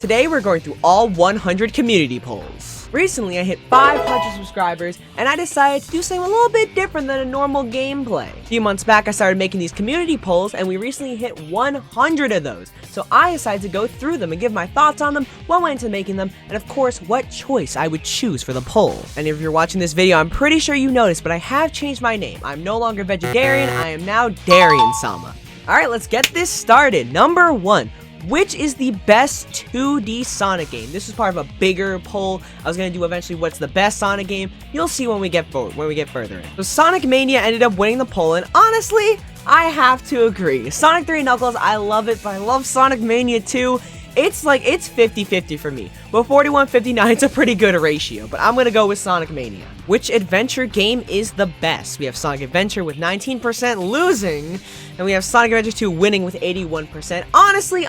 Today we're going through all 100 community polls. Recently I hit 500 subscribers and I decided to do something a little bit different than a normal gameplay. A few months back I started making these community polls and we recently hit 100 of those. So I decided to go through them and give my thoughts on them, what went into making them, and of course what choice I would choose for the poll. And if you're watching this video, I'm pretty sure you noticed, but I have changed my name. I'm no longer vegetarian, I am now Darian-sama. Alright, let's get this started. Number 1. Which is the best 2D Sonic game? This is part of a bigger poll. I was gonna do eventually what's the best Sonic game. You'll see when we get further in. So Sonic Mania ended up winning the poll, and honestly, I have to agree. Sonic 3 Knuckles, I love it, but I love Sonic Mania too. It's 50-50 for me. But 41-59 is a pretty good ratio, but I'm gonna go with Sonic Mania. Which adventure game is the best? We have Sonic Adventure with 19% losing, and we have Sonic Adventure 2 winning with 81%. Honestly,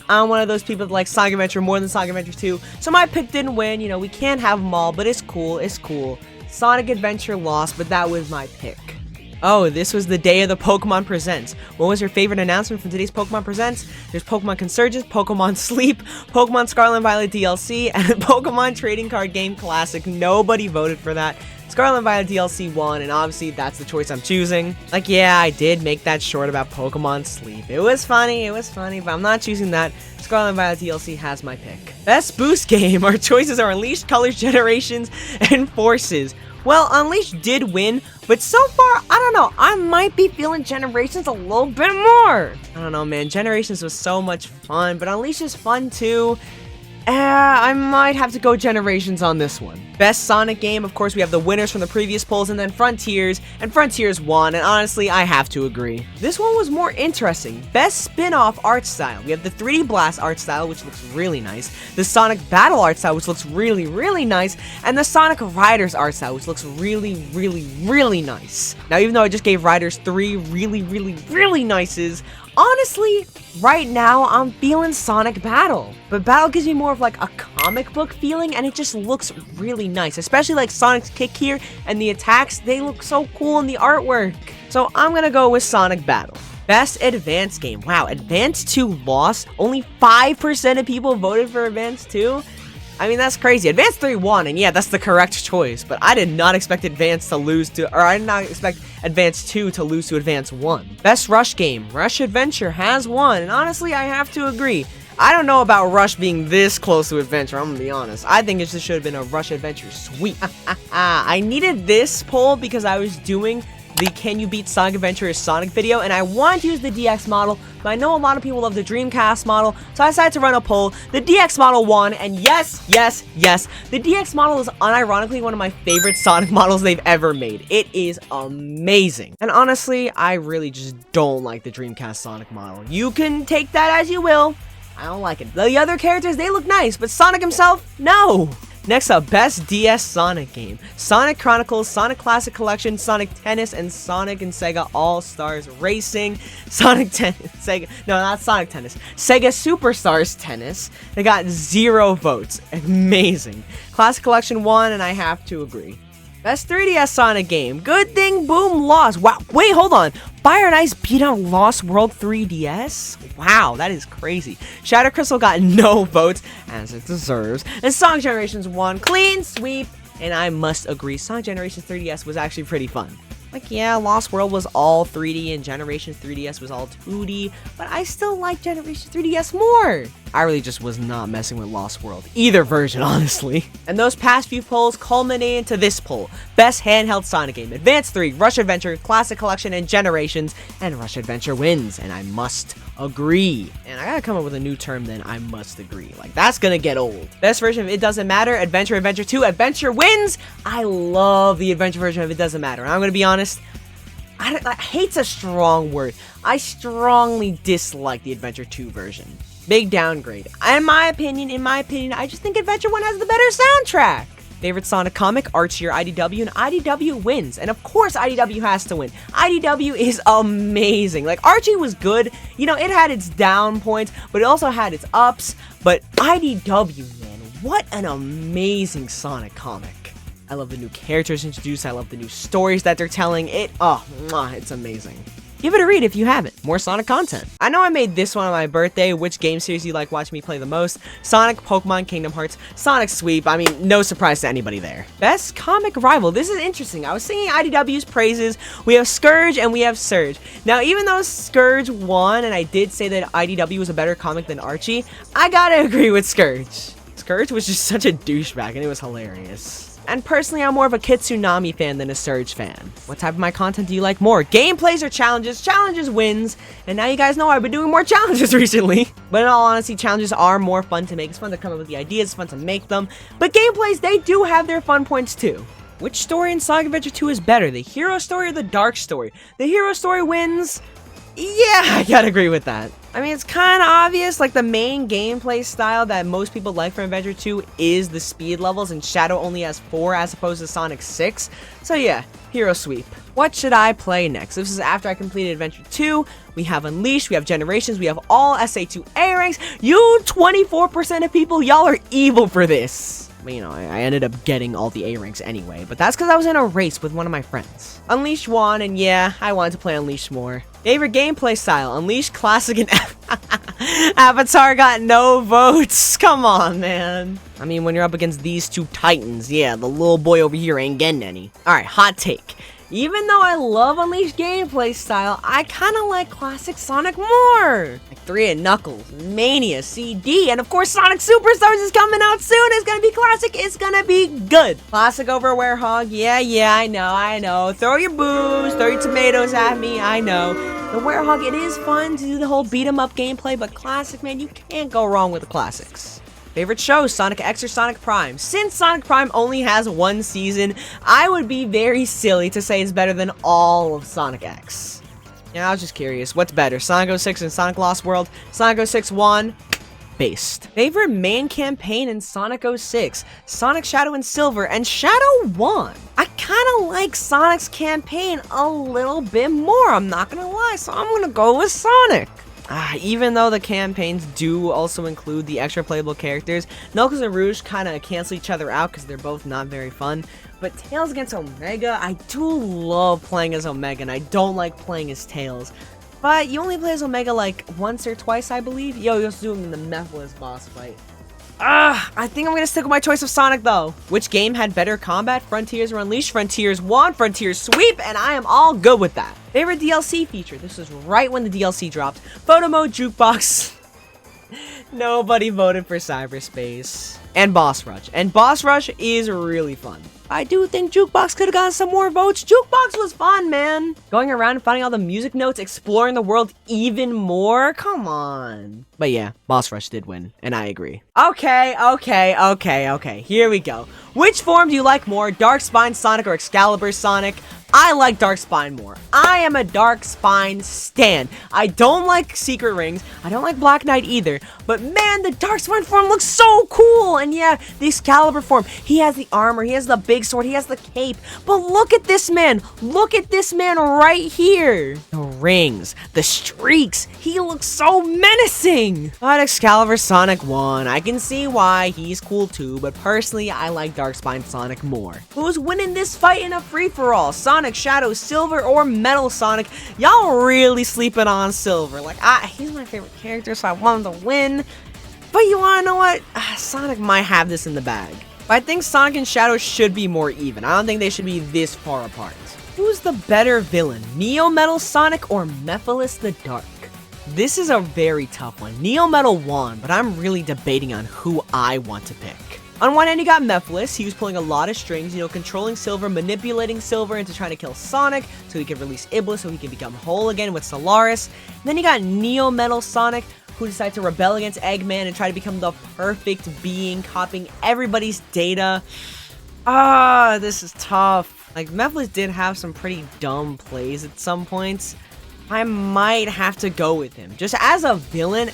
I'm one of those people that like Sonic Adventure more than Sonic Adventure 2, so my pick didn't win. You know, we can't have them all, but it's cool, Sonic Adventure lost, but that was my pick. Oh, this was the day of the Pokemon Presents. What was your favorite announcement from today's Pokemon Presents? There's Pokemon Consurgence, Pokemon Sleep, Pokemon Scarlet and Violet DLC, and Pokemon Trading Card Game Classic. Nobody voted for that. Scarlet and Violet DLC won, and obviously that's the choice I'm choosing. Like, yeah, I did make that short about Pokemon Sleep. It was funny, but I'm not choosing that. Scarlet and Violet DLC has my pick. Best Boost game. Our choices are Unleashed, Colors, Generations, and Forces. Well, Unleashed did win, but so far, I don't know, I might be feeling Generations a little bit more. I don't know, man, Generations was so much fun, but Unleashed is fun too. I might have to go Generations on this one. Best Sonic game, of course, we have the winners from the previous polls, and then Frontiers, and Frontiers won, and honestly, I have to agree. This one was more interesting. Best spin-off art style. We have the 3D Blast art style, which looks really nice, the Sonic Battle art style, which looks really nice, and the Sonic Riders art style, which looks really nice. Now, even though I just gave Riders 3 really nices, honestly, right now, I'm feeling Sonic Battle. But Battle gives me more of like a comic book feeling, and it just looks really nice. Especially like Sonic's kick here, and the attacks, they look so cool in the artwork. So I'm gonna go with Sonic Battle. Best Advance game. Wow, Advance 2 lost. Only 5% of people voted for Advance 2. I mean, that's crazy. Advance 3 won, and yeah, that's the correct choice, but I did not expect Advance to lose to, or I did not expect Advance 2 to lose to Advance 1. Best Rush game. Rush Adventure has won, and honestly, I have to agree. I don't know about Rush being this close to Adventure, I'm gonna be honest. I think it just should have been a Rush Adventure sweep. I needed this poll because I was doing the Can You Beat Sonic Adventure Sonic video, and I wanted to use the DX model, but I know a lot of people love the Dreamcast model, so I decided to run a poll. The DX model won, and yes, the DX model is unironically one of my favorite Sonic models they've ever made. It is amazing. And honestly, I really just don't like the Dreamcast Sonic model. You can take that as you will. I don't like it. The other characters, they look nice, but Sonic himself, no! Next up, Best DS Sonic game. Sonic Chronicles, Sonic Classic Collection, Sonic Tennis, and Sonic and Sega All-Stars Racing. Sonic Tennis, Sega, no, not Sonic Tennis. Sega Superstars Tennis. They got 0 votes. Amazing. Classic Collection won, and I have to agree. Best 3DS Sonic game. Good thing Boom lost. Wow, wait, hold on. Fire and Ice beat out Lost World 3DS? Wow, that is crazy. Shadow Crystal got no votes, as it deserves. And Sonic Generations won. Clean sweep. And I must agree, Sonic Generations 3DS was actually pretty fun. Like, yeah, Lost World was all 3D and Generations 3DS was all 2D, but I still like Generations 3DS more. I really just was not messing with Lost World, either version, honestly. And those past few polls culminated into this poll. Best handheld Sonic game. Advance 3, Rush Adventure, Classic Collection, and Generations, and Rush Adventure wins, and I must agree. And I gotta come up with a new term then, I must agree. Like, that's gonna get old. Best version of It Doesn't Matter, Adventure 2, Adventure wins! I love the Adventure version of It Doesn't Matter, and I'm gonna be honest, hate's a strong word. I strongly dislike the Adventure 2 version. Big downgrade. In my opinion, I just think Adventure 1 has the better soundtrack. Favorite Sonic comic, Archie or IDW, and IDW wins. And of course IDW has to win. IDW is amazing. Like, Archie was good. You know, it had its down points, but it also had its ups. But IDW, man, what an amazing Sonic comic. I love the new characters introduced. I love the new stories that they're telling. It's amazing. Give it a read if you haven't. More Sonic content. I know I made this one on my birthday. Which game series you like watching me play the most? Sonic, Pokemon, Kingdom Hearts, Sonic Sweep. I mean, no surprise to anybody there. Best comic rival. This is interesting. I was singing IDW's praises. We have Scourge and we have Surge. Now, even though Scourge won, and I did say that IDW was a better comic than Archie, I gotta agree with Scourge. Scourge was just such a douchebag, and it was hilarious. And personally, I'm more of a Kitsunami fan than a Surge fan. What type of my content do you like more? Gameplays or challenges? Challenges wins. And now you guys know I've been doing more challenges recently. But in all honesty, challenges are more fun to make. It's fun to come up with the ideas. It's fun to make them. But gameplays, they do have their fun points too. Which story in Sonic Adventure 2 is better? The hero story or the dark story? The hero story wins. Yeah, I gotta agree with that. I mean, it's kind of obvious, like the main gameplay style that most people like from Adventure 2 is the speed levels, and Shadow only has 4 as opposed to Sonic 6. So yeah, hero sweep. What should I play next? This is after I completed Adventure 2. We have Unleashed, we have Generations, we have all SA2A ranks. You 24% of people, y'all are evil for this. But, you know, I ended up getting all the A ranks anyway, but that's because I was in a race with one of my friends. Unleashed won, and yeah, I wanted to play Unleashed more. Favorite gameplay style? Unleashed, Classic, and Avatar got no votes. Come on, man. I mean, when you're up against these two titans, yeah, the little boy over here ain't getting any. Alright, hot take. Even though I love Unleashed gameplay style, I kind of like Classic Sonic more. Like 3 and Knuckles, Mania, CD, and of course Sonic Superstars is coming out soon. It's gonna be classic, it's gonna be good. Classic over Werehog, yeah, I know. Throw your boos, throw your tomatoes at me, I know. The Werehog, it is fun to do the whole beat 'em up gameplay, but Classic, man, you can't go wrong with the classics. Favorite shows, Sonic X or Sonic Prime? Since Sonic Prime only has 1 season, I would be very silly to say it's better than all of Sonic X. Yeah, I was just curious. What's better, Sonic 06 and Sonic Lost World? Sonic 06 won. Based. Favorite main campaign in Sonic 06? Sonic Shadow and Silver, and Shadow won. I kind of like Sonic's campaign a little bit more, I'm not gonna lie, so I'm gonna go with Sonic. Even though the campaigns do also include the extra playable characters, Knuckles and Rouge kind of cancel each other out because they're both not very fun. But Tails against Omega, I do love playing as Omega, and I don't like playing as Tails. But you only play as Omega like once or twice, I believe. Yo, you're doing the Mephiles boss fight. I think I'm gonna stick with my choice of Sonic though. Which game had better combat? Frontiers or Unleashed? Frontiers won, Frontiers sweep, and I am all good with that. Favorite DLC feature? This was right when the DLC dropped. Photo mode, jukebox. Nobody voted for Cyberspace. And Boss Rush. And Boss Rush is really fun. I do think Jukebox could have gotten some more votes. Jukebox was fun, man. Going around and finding all the music notes, exploring the world even more. Come on. But yeah, Boss Rush did win, and I agree. Okay. Here we go. Which form do you like more, Darkspine Sonic or Excalibur Sonic? I like Darkspine more. I am a Darkspine stan. I don't like Secret Rings. I don't like Black Knight either. But man, the Darkspine form looks so cool. And yeah, the Excalibur form. He has the armor. He has the big sword. He has the cape. But look at this man. Look at this man right here. The rings. The streaks. He looks so menacing. But Excalibur Sonic won. I can see why. He's cool too. But personally, I like Darkspine Sonic more. Who's winning this fight in a free-for-all? Sonic, Shadow, Silver, or Metal Sonic? Y'all really sleeping on Silver. Like, he's my favorite character, so I want him to win. But you wanna know what? Sonic might have this in the bag. But I think Sonic and Shadow should be more even. I don't think they should be this far apart. Who's the better villain? Neo Metal Sonic or Mephiles the Dark? This is a very tough one. Neo Metal won, but I'm really debating on who I want to pick. On one end, you got Mephiles. He was pulling a lot of strings, you know, controlling Silver, manipulating Silver into trying to kill Sonic, so he could release Iblis, so he could become whole again with Solaris. And then you got Neo Metal Sonic, who decided to rebel against Eggman and try to become the perfect being, copying everybody's data. This is tough. Like, Mephiles did have some pretty dumb plays at some points. I might have to go with him. Just as a villain,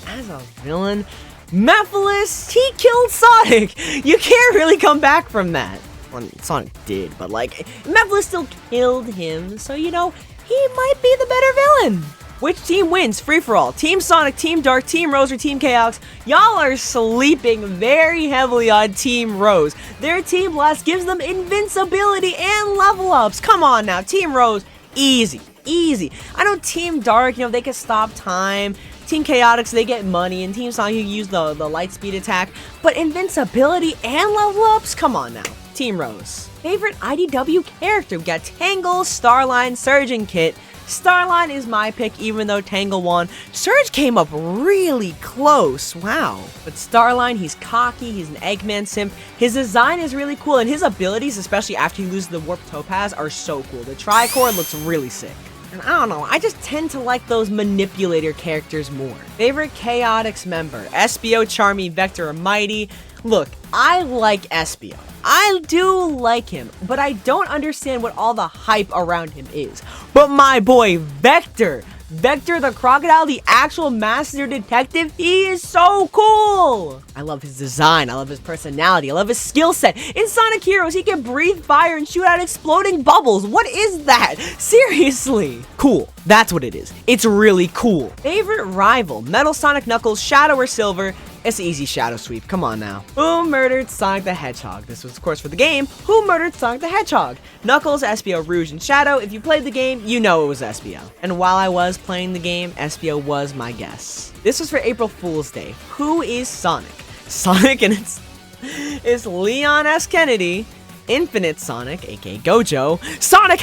Mephiles, he killed Sonic! You can't really come back from that. Well, Sonic did, but like, Mephiles still killed him, so you know, he might be the better villain. Which team wins? Free-for-all. Team Sonic, Team Dark, Team Rose, or Team Chaos? Y'all are sleeping very heavily on Team Rose. Their Team Blast gives them invincibility and level ups. Come on now, Team Rose, easy. easy. I know Team Dark, they can stop time. Team Chaotix, they get money, and Team Sonic, you use the light speed attack. But invincibility and level ups? Come on now. Team Rose. Favorite IDW character? We got Tangle, Starline, Surge, and Kit. Starline is my pick, even though Tangle won. Surge came up really close, wow. But Starline, he's cocky, he's an Eggman simp. His design is really cool, and his abilities, especially after he loses the Warp Topaz, are so cool. The Tricord looks really sick. And I don't know, I just tend to like those manipulator characters more. Favorite Chaotix member? Espio, Charmy, Vector, or Mighty? Look, I like Espio. I do like him, but I don't understand what all the hype around him is. But my boy, Vector the Crocodile, the actual master detective, he is so cool! I love his design, I love his personality, I love his skill set. In Sonic Heroes, he can breathe fire and shoot out exploding bubbles. What is that? Seriously. Cool. That's what it is. It's really cool. Favorite rival? Metal Sonic, Knuckles, Shadow, or Silver? It's an easy Shadow sweep, come on now. Who murdered Sonic the Hedgehog? This was, of course, for the game. Who murdered Sonic the Hedgehog? Knuckles, Espio, Rouge, and Shadow. If you played the game, you know it was Espio. And while I was playing the game, Espio was my guess. This was for April Fool's Day. Who is Sonic? Sonic, and it's Leon S. Kennedy, Infinite Sonic, aka Gojo, Sonic,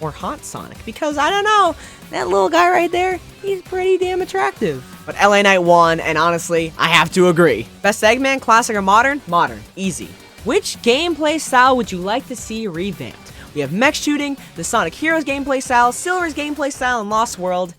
or Hot Sonic, because I don't know, that little guy right there, he's pretty damn attractive. But LA Knight won, and honestly, I have to agree. Best Eggman, classic or modern? Modern, easy. Which gameplay style would you like to see revamped? We have mech shooting, the Sonic Heroes gameplay style, Silver's gameplay style, and Lost World.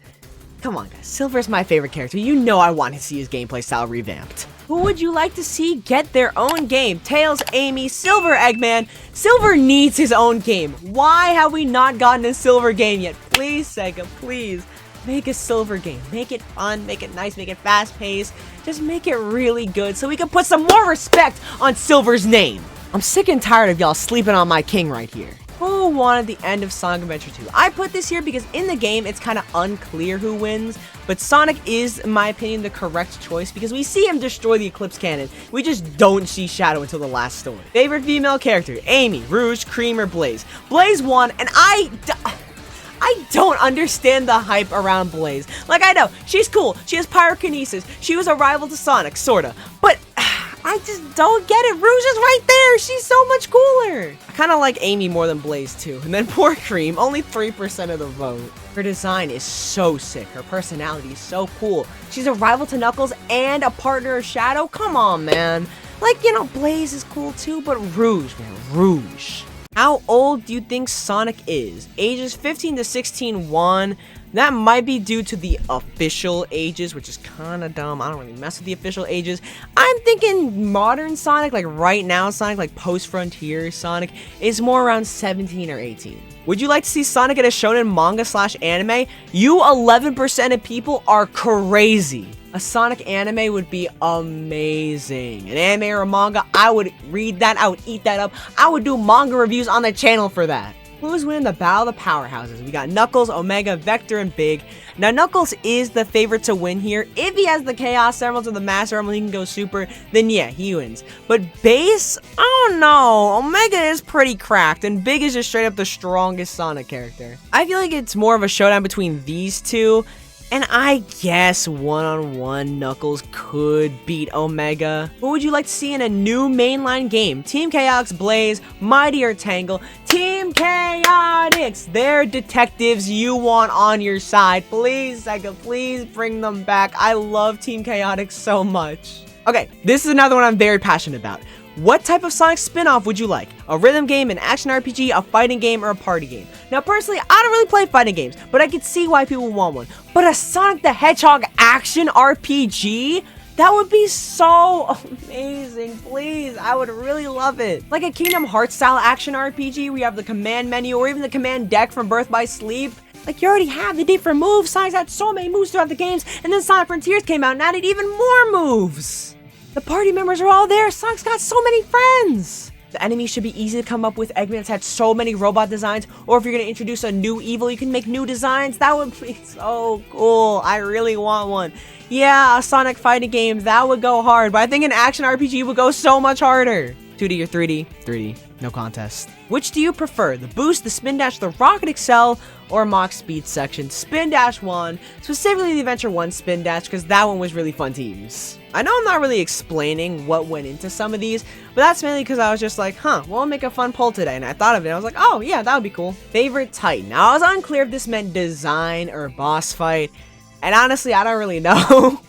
Come on guys, Silver's my favorite character. You know I want to see his gameplay style revamped. Who would you like to see get their own game? Tails, Amy, Silver, Eggman. Silver needs his own game. Why have we not gotten a Silver game yet? Please, Sega, please. Make a Silver game. Make it fun, make it nice, make it fast-paced. Just make it really good so we can put some more respect on Silver's name. I'm sick and tired of y'all sleeping on my king right here. Who wanted the end of Sonic Adventure 2? I put this here because in the game, it's kind of unclear who wins, but Sonic is, in my opinion, the correct choice because we see him destroy the Eclipse Cannon. We just don't see Shadow until the last story. Favorite female character? Amy, Rouge, Cream, or Blaze? Blaze won, and I don't understand the hype around Blaze. Like, I know, she's cool, she has pyrokinesis, she was a rival to Sonic, sorta, but I just don't get it. Rouge is right there. She's so much cooler. I kind of like Amy more than Blaze too. And then poor Cream, only 3% of the vote. Her design is so sick. Her personality is so cool. She's a rival to Knuckles and a partner of Shadow. Come on, man. Like, Blaze is cool too, but Rouge, man, Rouge. How old do you think Sonic is? Ages 15 to 16, 1. That might be due to the official ages, which is kind of dumb. I don't really mess with the official ages. I'm thinking modern Sonic, like right now Sonic, like post-Frontier Sonic, is more around 17 or 18. Would you like to see Sonic in a shonen manga/anime? You 11% of people are crazy. A Sonic anime would be amazing. An anime or a manga, I would read that, I would eat that up. I would do manga reviews on the channel for that. Who's winning the Battle of the Powerhouses? We got Knuckles, Omega, Vector, and Big. Now, Knuckles is the favorite to win here. If he has the Chaos Emeralds or the Master Emerald, he can go Super, then yeah, he wins. But Base? I don't know. Omega is pretty cracked, and Big is just straight up the strongest Sonic character. I feel like it's more of a showdown between these two. And I guess one-on-one Knuckles could beat Omega. Who would you like to see in a new mainline game? Team Chaotix, Blaze, Mighty, or Tangle? Team Chaotix! They're detectives you want on your side. Please, Sega, please bring them back. I love Team Chaotix so much. Okay, this is another one I'm very passionate about. What type of Sonic spin-off would you like? A rhythm game, an action RPG, a fighting game, or a party game? Now, personally, I don't really play fighting games, but I could see why people want one. But a Sonic the Hedgehog action RPG? That would be so amazing, please. I would really love it. Like a Kingdom Hearts style action RPG where you have the command menu or even the command deck from Birth by Sleep. Like, you already have the different moves. Sonic's had so many moves throughout the games, and then Sonic Frontiers came out and added even more moves. The party members are all there. Sonic's got so many friends. The enemies should be easy to come up with. Eggman's had so many robot designs. Or if you're going to introduce a new evil, you can make new designs. That would be so cool. I really want one. Yeah, a Sonic fighting game, that would go hard. But I think an action RPG would go so much harder. 2D or 3D? 3D. No contest. Which do you prefer? The boost, the spin dash, the rocket excel, or Mach speed section? Spin dash won, specifically the Adventure 1 spin dash, because that one was really fun to use. I know I'm not really explaining what went into some of these, but that's mainly because I was just like, well, I'll make a fun poll today, and I thought of it, I was like, oh yeah, that would be cool. Favorite Titan. Now, I was unclear if this meant design or boss fight, and honestly, I don't really know.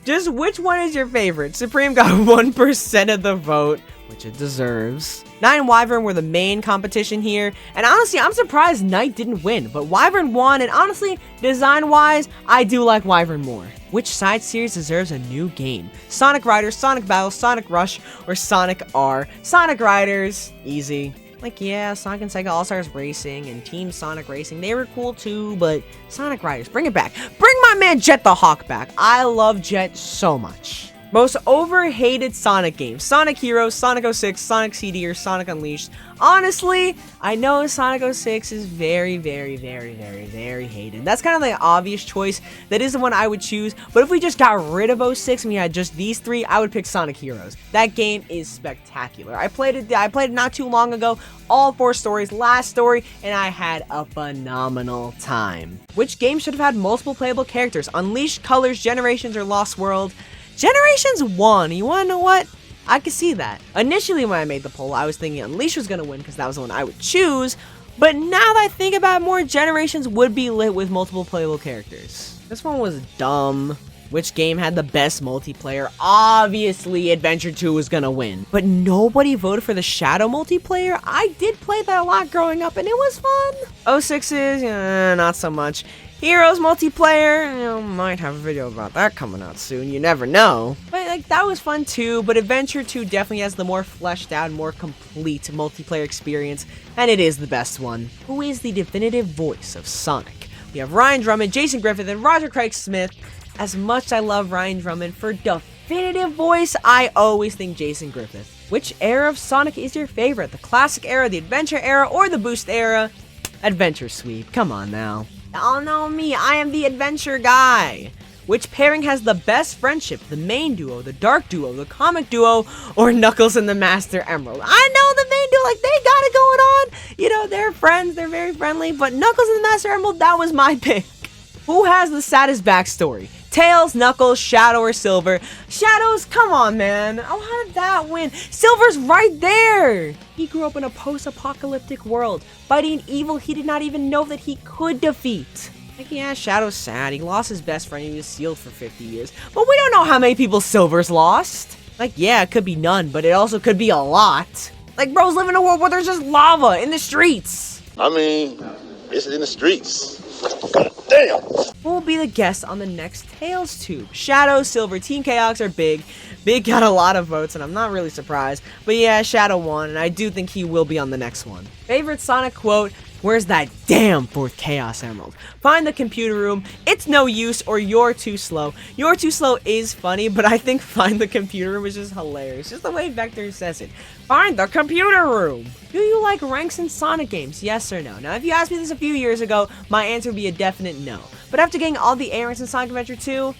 Just which one is your favorite? Supreme got 1% of the vote, which it deserves. Knight and Wyvern were the main competition here, and honestly, I'm surprised Knight didn't win, but Wyvern won, and honestly, design-wise, I do like Wyvern more. Which side series deserves a new game? Sonic Riders, Sonic Battle, Sonic Rush, or Sonic R? Sonic Riders, easy. Like, yeah, Sonic and Sega All-Stars Racing and Team Sonic Racing, they were cool too, but Sonic Riders, bring it back. Bring my man Jet the Hawk back. I love Jet so much. Most overhated Sonic games. Sonic Heroes, Sonic 06, Sonic CD, or Sonic Unleashed. Honestly, I know Sonic 06 is very, very, very, very, very hated. That's kind of the obvious choice. That is the one I would choose. But if we just got rid of 06 and we had just these three, I would pick Sonic Heroes. That game is spectacular. I played it not too long ago. All 4 stories, last story, and I had a phenomenal time. Which game should have had multiple playable characters? Unleashed, Colors, Generations, or Lost World? Generations won. You wanna know what? I could see that. Initially when I made the poll, I was thinking Unleashed was gonna win because that was the one I would choose, but now that I think about it more, Generations would be lit with multiple playable characters. This one was dumb. Which game had the best multiplayer? Obviously, Adventure 2 was gonna win. But nobody voted for the Shadow multiplayer? I did play that a lot growing up, and it was fun. 06 is, not so much. Heroes multiplayer, might have a video about that coming out soon, you never know. But like, that was fun too, but Adventure 2 definitely has the more fleshed out, more complete multiplayer experience, and it is the best one. Who is the definitive voice of Sonic? We have Ryan Drummond, Jason Griffith, and Roger Craig Smith. As much as I love Ryan Drummond, for definitive voice, I always think Jason Griffith. Which era of Sonic is your favorite? The classic era, the adventure era, or the boost era? Adventure sweep, come on now. Oh no, me, I am the adventure guy. Which pairing has the best friendship? The main duo, the dark duo, the comic duo, or Knuckles and the Master Emerald? I know the main duo, like, they got it going on. You know, they're friends, they're very friendly, but Knuckles and the Master Emerald, that was my pick. Who has the saddest backstory? Tails, Knuckles, Shadow, or Silver? Shadows, come on, man. Oh, how did that win? Silver's right there. He grew up in a post-apocalyptic world, fighting evil he did not even know that he could defeat. Like, yeah, Shadow's sad. He lost his best friend. He was sealed for 50 years. But we don't know how many people Silver's lost. Like, yeah, it could be none, but it also could be a lot. Like, bro's living in a world where there's just lava in the streets. I mean, it's in the streets. God damn! Who will be the guest on the next Tails tube? Shadow, Silver, Team Chaos, or Big? Big got a lot of votes, and I'm not really surprised. But yeah, Shadow won, and I do think he will be on the next one. Favorite Sonic quote? Where's that damn 4th Chaos Emerald? Find the computer room, it's no use, or you're too slow. You're too slow is funny, but I think find the computer room is just hilarious. Just the way Vector says it. Find the computer room. Do you like ranks in Sonic games? Yes or no? Now, if you asked me this a few years ago, my answer would be a definite no. But after getting all the A ranks in Sonic Adventure 2,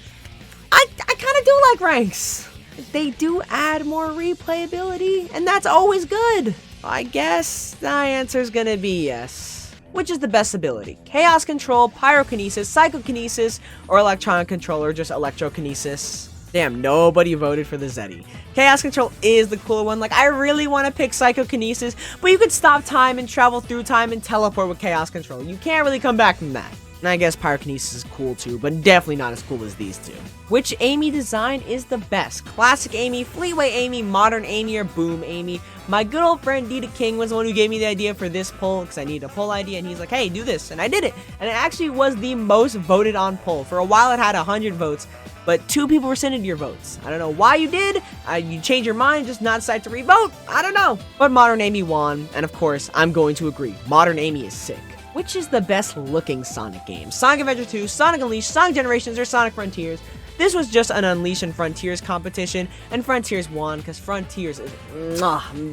I kind of do like ranks. They do add more replayability, and that's always good. I guess my answer is gonna be yes. Which is the best ability? Chaos Control, Pyrokinesis, Psychokinesis, or Electronic Control, or just Electrokinesis? Damn, nobody voted for the Zeddy. Chaos Control is the cooler one. Like, I really want to pick Psychokinesis, but you could stop time and travel through time and teleport with Chaos Control. You can't really come back from that. And I guess Pyrokinesis is cool too, but definitely not as cool as these two. Which Amy design is the best? Classic Amy, Fleetway Amy, Modern Amy, or Boom Amy? My good old friend Dita King was the one who gave me the idea for this poll because I needed a poll idea, and he's like, hey, do this, and I did it. And it actually was the most voted on poll. For a while it had 100 votes, but 2 people rescinded your votes. I don't know why you did. You changed your mind, just not decide to re-vote. I don't know. But Modern Amy won, and of course, I'm going to agree. Modern Amy is sick. Which is the best looking Sonic game? Sonic Adventure 2, Sonic Unleashed, Sonic Generations, or Sonic Frontiers? This was just an Unleashed and Frontiers competition, and Frontiers won because Frontiers is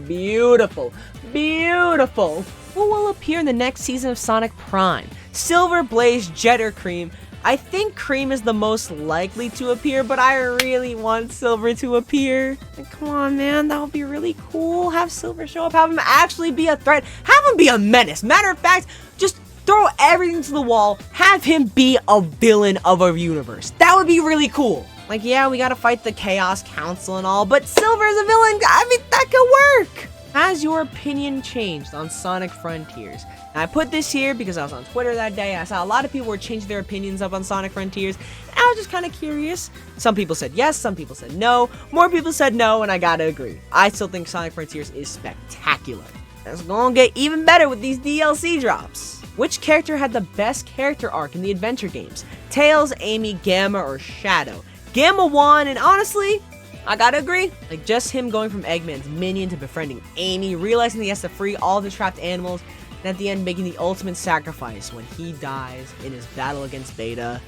beautiful. Beautiful. Who will appear in the next season of Sonic Prime? Silver, Blaze, Jet, or Cream? I think Cream is the most likely to appear, but I really want Silver to appear. Like, come on, man, that would be really cool. Have Silver show up, have him actually be a threat, have him be a menace. Matter of fact, just throw everything to the wall, have him be a villain of our universe. That would be really cool. Like, yeah, we gotta fight the Chaos Council and all, but Silver is a villain. I mean, that could work. Has your opinion changed on Sonic Frontiers? Now, I put this here because I was on Twitter that day. I saw a lot of people were changing their opinions up on Sonic Frontiers, and I was just kind of curious. Some people said yes, some people said no. More people said no, and I gotta agree. I still think Sonic Frontiers is spectacular. It's gonna get even better with these DLC drops. Which character had the best character arc in the adventure games? Tails, Amy, Gamma, or Shadow? Gamma won, and honestly, I gotta agree. Like, just him going from Eggman's minion to befriending Amy, realizing he has to free all the trapped animals, and at the end making the ultimate sacrifice when he dies in his battle against Beta.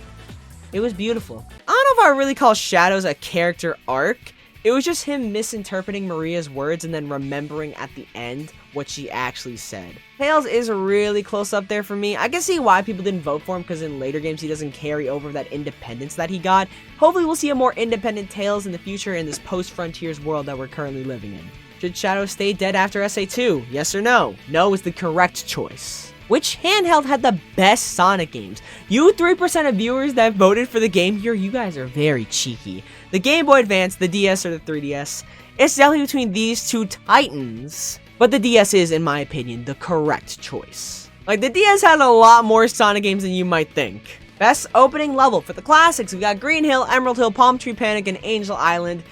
It was beautiful. I don't know if I really call Shadows a character arc. It was just him misinterpreting Maria's words and then remembering at the end what she actually said. Tails is really close up there for me. I can see why people didn't vote for him, because in later games he doesn't carry over that independence that he got. Hopefully we'll see a more independent Tails in the future in this post-Frontiers world that we're currently living in. Should Shadow stay dead after SA2? Yes or no? No is the correct choice. Which handheld had the best Sonic games? You 3% of viewers that voted for the Game Gear, you guys are very cheeky. The Game Boy Advance, the DS, or the 3DS? It's definitely between these two titans. But the DS is, in my opinion, the correct choice. Like, the DS had a lot more Sonic games than you might think. Best opening level for the classics, we got Green Hill, Emerald Hill, Palm Tree Panic, and Angel Island.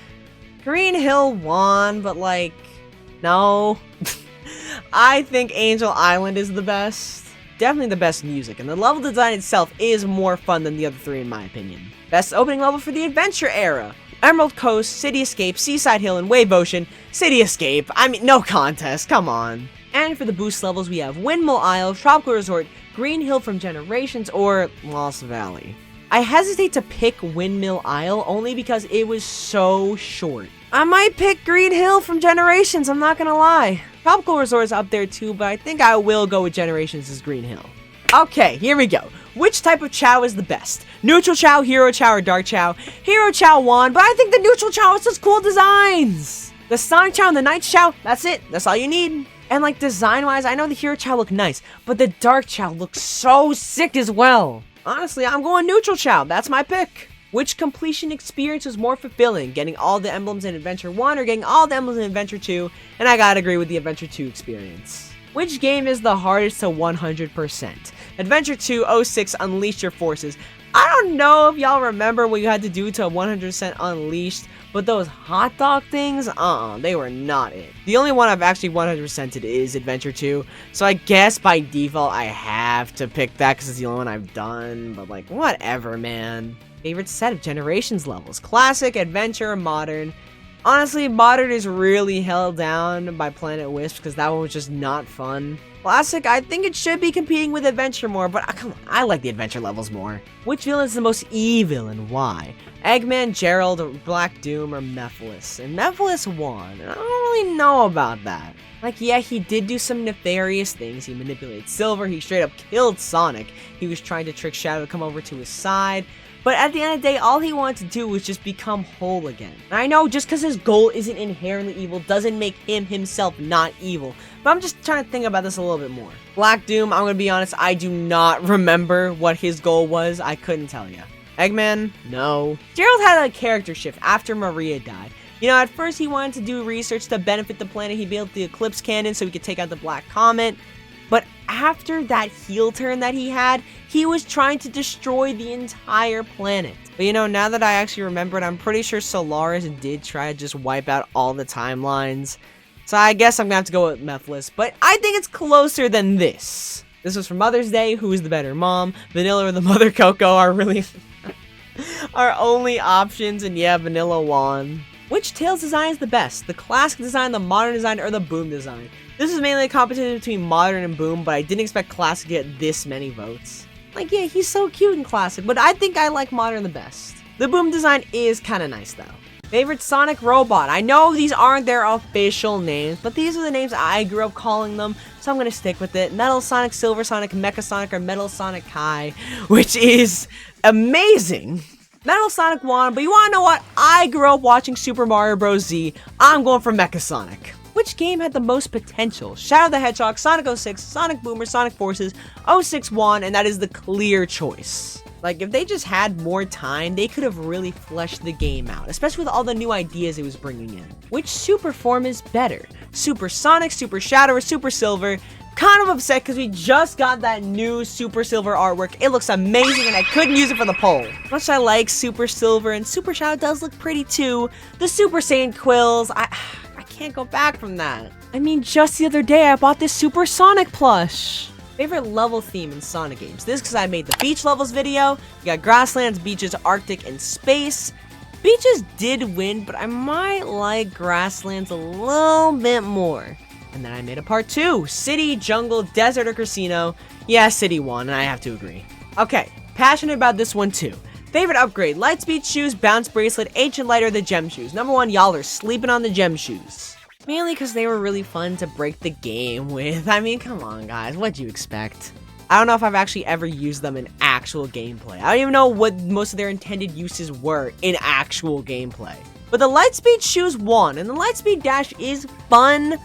Green Hill won, but like, no. I think Angel Island is the best. Definitely the best music, and the level design itself is more fun than the other three in my opinion. Best opening level for the adventure era. Emerald Coast, City Escape, Seaside Hill, and Wave Ocean. City Escape, I mean, no contest, come on. And for the boost levels, we have Windmill Isle, Tropical Resort, Green Hill from Generations, or Lost Valley. I hesitate to pick Windmill Isle only because it was so short. I might pick Green Hill from Generations, I'm not gonna lie. Tropical Resort is up there too, but I think I will go with Generations as Green Hill. Okay, here we go. Which type of Chow is the best? Neutral Chow, Hero Chow, or Dark Chow? Hero Chow won, but I think the Neutral Chow has such cool designs. The Sonic Chow and the Night Chow, that's it. That's all you need. And like design-wise, I know the Hero Chow look nice, but the Dark Chow looks so sick as well. Honestly, I'm going Neutral Chow. That's my pick. Which completion experience was more fulfilling? Getting all the emblems in Adventure 1 or getting all the emblems in Adventure 2? And I gotta agree with the Adventure 2 experience. Which game is the hardest to 100%? Adventure 2, 06, Unleash Your Forces. I don't know if y'all remember what you had to do to 100% Unleashed, but those hot dog things, they were not it. The only one I've actually 100%ed is Adventure 2, so I guess by default I have to pick that because it's the only one I've done, but like, whatever, man. Favorite set of Generations levels? Classic, Adventure, Modern. Honestly, Modern is really held down by Planet Wisp because that one was just not fun. Classic, I think it should be competing with Adventure more, but come on, I like the Adventure levels more. Which villain is the most evil and why? Eggman, Gerald, Black Doom, or Mephiles? And Mephiles won, and I don't really know about that. Like, yeah, he did do some nefarious things. He manipulated Silver, he straight up killed Sonic. He was trying to trick Shadow to come over to his side. But at the end of the day, all he wanted to do was just become whole again. And I know just because his goal isn't inherently evil doesn't make him himself not evil. But I'm just trying to think about this a little bit more. Black Doom, I'm going to be honest, I do not remember what his goal was. I couldn't tell you. Eggman? No. Gerald had a character shift after Maria died. You know, at first he wanted to do research to benefit the planet. He built the Eclipse Cannon so he could take out the Black Comet. But after that heel turn that he had, he was trying to destroy the entire planet. But you know, now that I actually remembered, I'm pretty sure Solaris did try to just wipe out all the timelines. So I guess I'm gonna have to go with Mephiles, but I think it's closer than this. This was for Mother's Day. Who is the better mom? Vanilla or the Mother Coco are really our only options, and yeah, Vanilla won. Which Tails design is the best? The classic design, the modern design, or the boom design? This is mainly a competition between modern and boom, but I didn't expect classic to get this many votes. Like, yeah, he's so cute in classic, but I think I like modern the best. The boom design is kind of nice though. Favorite Sonic robot. I know these aren't their official names, but these are the names I grew up calling them, so I'm gonna stick with it. Metal Sonic, Silver Sonic, Mecha Sonic, or Metal Sonic Kai, which is amazing. Metal Sonic won, but you wanna know what? I grew up watching Super Mario Bros. Z. I'm going for Mecha Sonic. Which game had the most potential? Shadow the Hedgehog, Sonic 06, Sonic Boomer, Sonic Forces, 06 won, and that is the clear choice. Like, if they just had more time, they could have really fleshed the game out, especially with all the new ideas it was bringing in. Which super form is better? Super Sonic, Super Shadow, or Super Silver? Kind of upset because we just got that new Super Silver artwork. It looks amazing and I couldn't use it for the poll. Much I like Super Silver, and Super Shadow does look pretty too. The Super Saiyan quills, I can't go back from that. I mean, just the other day I bought this Super Sonic plush. Favorite level theme in Sonic games. This because I made the beach levels video. You got grasslands, beaches, Arctic, and space. Beaches did win, but I might like grasslands a little bit more. And then I made a part 2. City, jungle, desert, or casino. Yeah, city won, and I have to agree. Okay, passionate about this one too. Favorite upgrade. Lightspeed shoes, bounce bracelet, ancient light, or the gem shoes. Number 1, y'all are sleeping on the gem shoes. Mainly because they were really fun to break the game with. I mean, come on, guys. What'd you expect? I don't know if I've actually ever used them in actual gameplay. I don't even know what most of their intended uses were in actual gameplay. But the Lightspeed shoes won, and the Lightspeed dash is fun,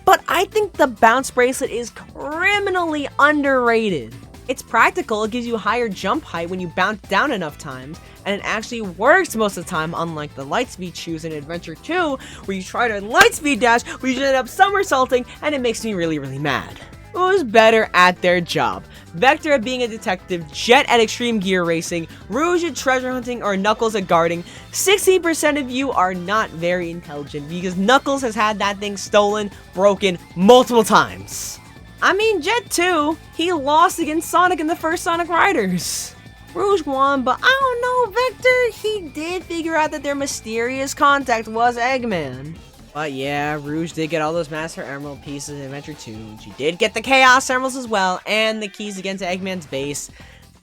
but I think the bounce bracelet is criminally underrated. It's practical, it gives you higher jump height when you bounce down enough times, and it actually works most of the time, unlike the Lightspeed shoes in Adventure 2, where you try to Lightspeed dash, where you end up somersaulting, and it makes me really, really mad. Who's better at their job? Vector at being a detective, Jet at extreme gear racing, Rouge at treasure hunting, or Knuckles at guarding? 60% of you are not very intelligent, because Knuckles has had that thing stolen, broken, multiple times. I mean, Jet too. He lost against Sonic in the first Sonic Riders. Rouge won, but I don't know, Vector, he did figure out that their mysterious contact was Eggman. But yeah, Rouge did get all those Master Emerald pieces in Adventure 2. She did get the Chaos Emeralds as well, and the keys to get to Eggman's base.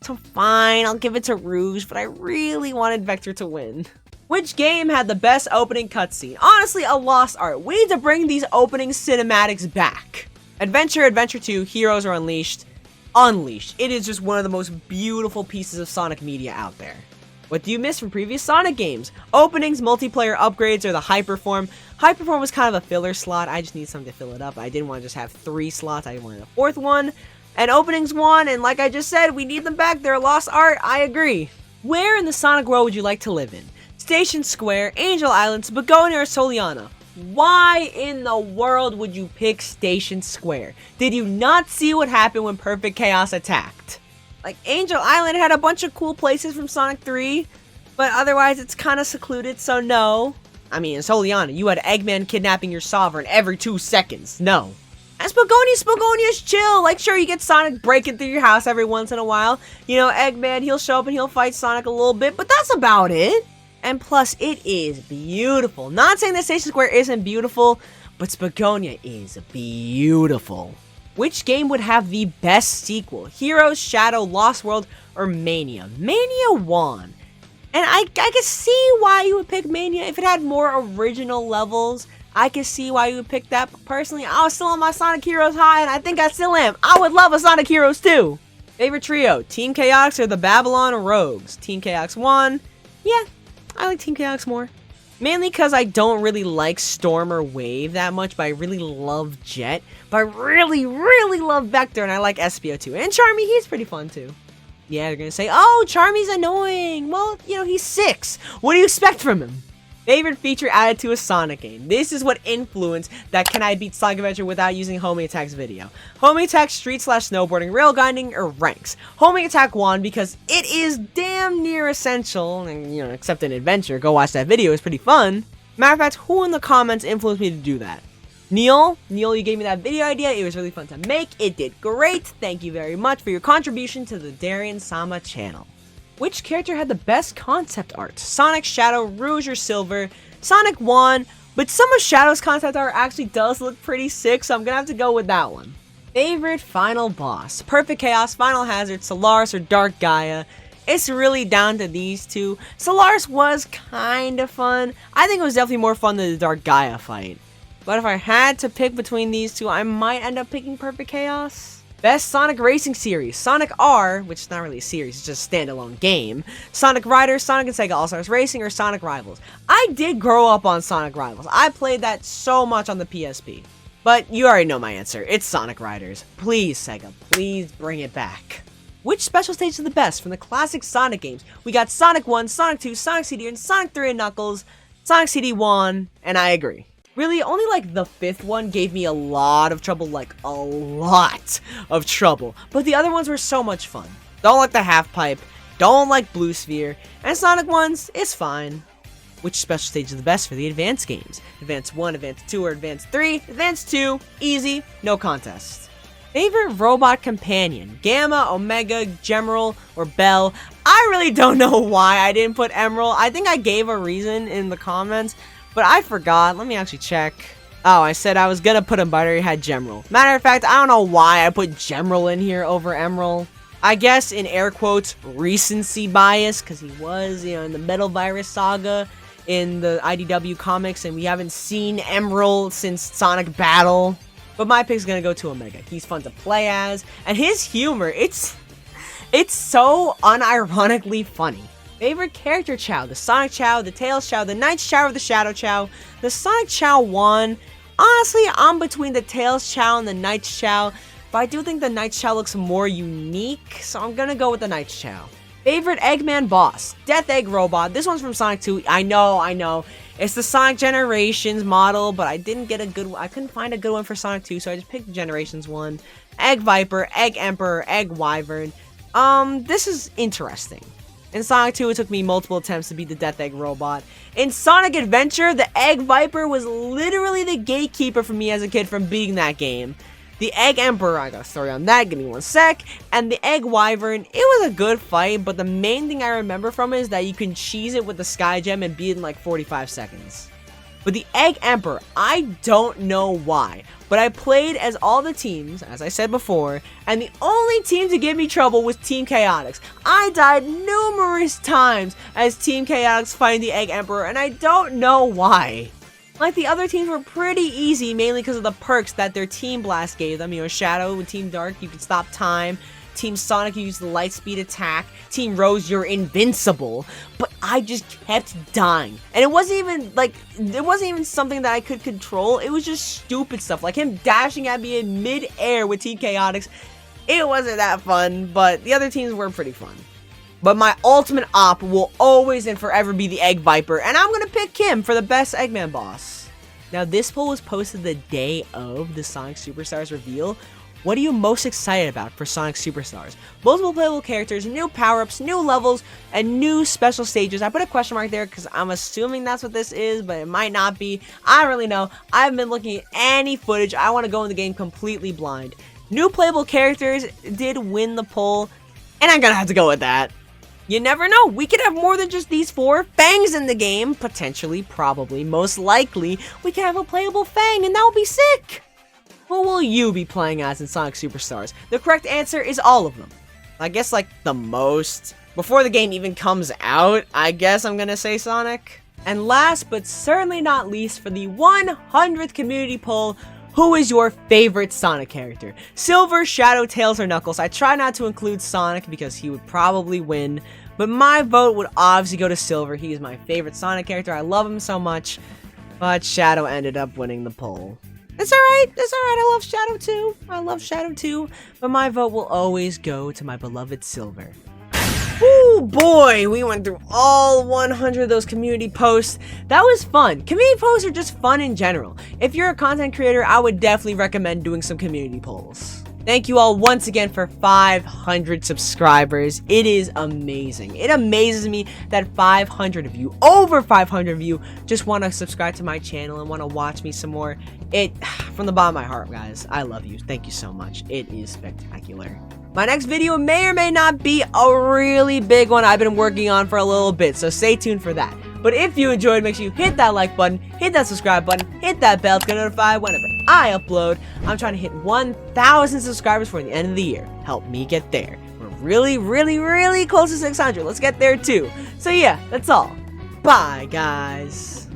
So fine, I'll give it to Rouge, but I really wanted Vector to win. Which game had the best opening cutscene? Honestly, a lost art. We need to bring these opening cinematics back. Adventure, Adventure 2, Heroes Are Unleashed. Unleashed. It is just one of the most beautiful pieces of Sonic media out there. What do you miss from previous Sonic games? Openings, multiplayer upgrades, or the Hyperform. Hyperform was kind of a filler slot. I just need something to fill it up. I didn't want to just have 3 slots. I wanted a 4th one. And openings won, and like I just said, we need them back. They're lost art. I agree. Where in the Sonic world would you like to live in? Station Square, Angel Islands, Begonia, or Soliana? Why in the world would you pick Station Square? Did you not see what happened when Perfect Chaos attacked? Like, Angel Island had a bunch of cool places from Sonic 3, but otherwise it's kind of secluded, so no. I mean, in Soliana, you had Eggman kidnapping your Sovereign every 2 seconds. No. And Spagonia's chill. Like, sure, you get Sonic breaking through your house every once in a while. You know, Eggman, he'll show up and he'll fight Sonic a little bit, but that's about it. And plus, it is beautiful. Not saying that Station Square isn't beautiful, but Spagonia is beautiful. Which game would have the best sequel? Heroes, Shadow, Lost World, or Mania? Mania won. And I can see why you would pick Mania. If it had more original levels, I can see why you would pick that. But personally, I was still on my Sonic Heroes high, and I think I still am. I would love a Sonic Heroes too. Favorite trio? Team Chaos or the Babylon Rogues? Team Chaos won. Yeah. I like Team Chaos more. Mainly because I don't really like Storm or Wave that much, but I really love Jet. But I really, really love Vector, and I like Espio too. And Charmy, he's pretty fun too. Yeah, they're gonna say, oh, Charmy's annoying. Well, you know, he's 6. What do you expect from him? Favorite feature added to a Sonic game. This is what influenced that Can I Beat Sonic Adventure without using Homing Attack's video. Homing Attack, Street/Snowboarding, Rail Grinding, or Ranks. Homing Attack won because it is damn near essential, and you know, except in Adventure, go watch that video, it's pretty fun. Matter of fact, who in the comments influenced me to do that? Neil, you gave me that video idea, it was really fun to make, it did great, thank you very much for your contribution to the Darian-sama channel. Which character had the best concept art? Sonic, Shadow, Rouge, or Silver? Sonic won, but some of Shadow's concept art actually does look pretty sick, so I'm gonna have to go with that one. Favorite final boss? Perfect Chaos, Final Hazard, Solaris, or Dark Gaia? it's really down to these two. Solaris was kind of fun. I think it was definitely more fun than the Dark Gaia fight. But if I had to pick between these two, I might end up picking Perfect Chaos. Best Sonic Racing Series, Sonic R, which is not really a series, it's just a standalone game, Sonic Riders, Sonic and Sega All-Stars Racing, or Sonic Rivals. I did grow up on Sonic Rivals. I played that so much on the PSP. But you already know my answer. It's Sonic Riders. Please, Sega, please bring it back. Which special stage is the best from the classic Sonic games? We got Sonic 1, Sonic 2, Sonic CD, and Sonic 3 and Knuckles, Sonic CD won, and I agree. Really, only like the 5th one gave me a lot of trouble, like a lot of trouble. But the other ones were so much fun. Don't like the half pipe, don't like Blue Sphere, and Sonic ones, it's fine. Which special stage is the best for the advanced games? Advance 1, Advance 2, or Advance 3? Advance 2, easy, no contest. Favorite robot companion? Gamma, Omega, Gemerald, or Bell? I really don't know why I didn't put Emerald. I think I gave a reason in the comments. But I forgot. Let me actually check. Oh, I said I was gonna put him, but I already had Gemerald. Matter of fact, I don't know why I put Gemerald in here over Emerald. I guess in air quotes, recency bias, because he was, in the Metal Virus saga in the IDW comics, and we haven't seen Emerald since Sonic Battle. But my pick's gonna go to Omega. He's fun to play as, and his humor, it's so unironically funny. Favorite character Chow? The Sonic Chow, the Tails Chow, the Knights Chow, or the Shadow Chow? The Sonic Chow won. Honestly, I'm between the Tails Chow and the Knights Chow, but I do think the Knights Chow looks more unique, so I'm gonna go with the Knights Chow. Favorite Eggman boss? Death Egg Robot. This one's from Sonic 2. I know. It's the Sonic Generations model, but I didn't get a good one. I couldn't find a good one for Sonic 2, so I just picked the Generations one. Egg Viper, Egg Emperor, Egg Wyvern. This is interesting. In Sonic 2, it took me multiple attempts to beat the Death Egg Robot. In Sonic Adventure, the Egg Viper was literally the gatekeeper for me as a kid from beating that game. The Egg Emperor, I got a story on that, give me one sec. And the Egg Wyvern, it was a good fight, but the main thing I remember from it is that you can cheese it with the Sky Gem and beat it in like 45 seconds. But the Egg Emperor, I don't know why, but I played as all the teams, as I said before, and the only team to give me trouble was Team Chaotix. I died numerous times as Team Chaotix fighting the Egg Emperor, and I don't know why. Like, the other teams were pretty easy, mainly because of the perks that their Team Blast gave them. Shadow with Team Dark, you can stop time. Team Sonic, you use the light speed attack. Team Rose, you're invincible. But I just kept dying. And it wasn't even something that I could control. It was just stupid stuff, like him dashing at me in mid-air with Team Chaotix. It wasn't that fun, but the other teams were pretty fun. But my ultimate op will always and forever be the Egg Viper, and I'm gonna pick him for the best Eggman boss. Now, this poll was posted the day of the Sonic Superstars reveal. What are you most excited about for Sonic Superstars? Multiple playable characters, new power-ups, new levels, and new special stages. I put a question mark there because I'm assuming that's what this is, but it might not be. I don't really know. I haven't been looking at any footage. I want to go in the game completely blind. New playable characters did win the poll, and I'm gonna have to go with that. You never know. We could have more than just these 4 Fangs in the game. Potentially, probably, most likely, we could have a playable Fang, and that would be sick. Who will you be playing as in Sonic Superstars? The correct answer is all of them. I guess, like, the most. Before the game even comes out, I guess I'm gonna say Sonic. And last, but certainly not least, for the 100th community poll, who is your favorite Sonic character? Silver, Shadow, Tails, or Knuckles? I try not to include Sonic because he would probably win, but my vote would obviously go to Silver. He is my favorite Sonic character. I love him so much, but Shadow ended up winning the poll. It's alright, I love Shadow too. I love Shadow too, but my vote will always go to my beloved Silver. Woo boy, we went through all 100 of those community posts. That was fun. Community posts are just fun in general. If you're a content creator, I would definitely recommend doing some community polls. Thank you all once again for 500 subscribers. It is amazing. It amazes me that 500 of you, over 500 of you, just want to subscribe to my channel and want to watch me some more. From the bottom of my heart, guys, I love you. Thank you so much. It is spectacular. My next video may or may not be a really big one I've been working on for a little bit, so stay tuned for that. But if you enjoyed, make sure you hit that like button, hit that subscribe button, hit that bell to get notified whenever I upload. I'm trying to hit 1,000 subscribers for the end of the year. Help me get there. We're really, really, really close to 600. Let's get there too. So yeah, that's all. Bye, guys.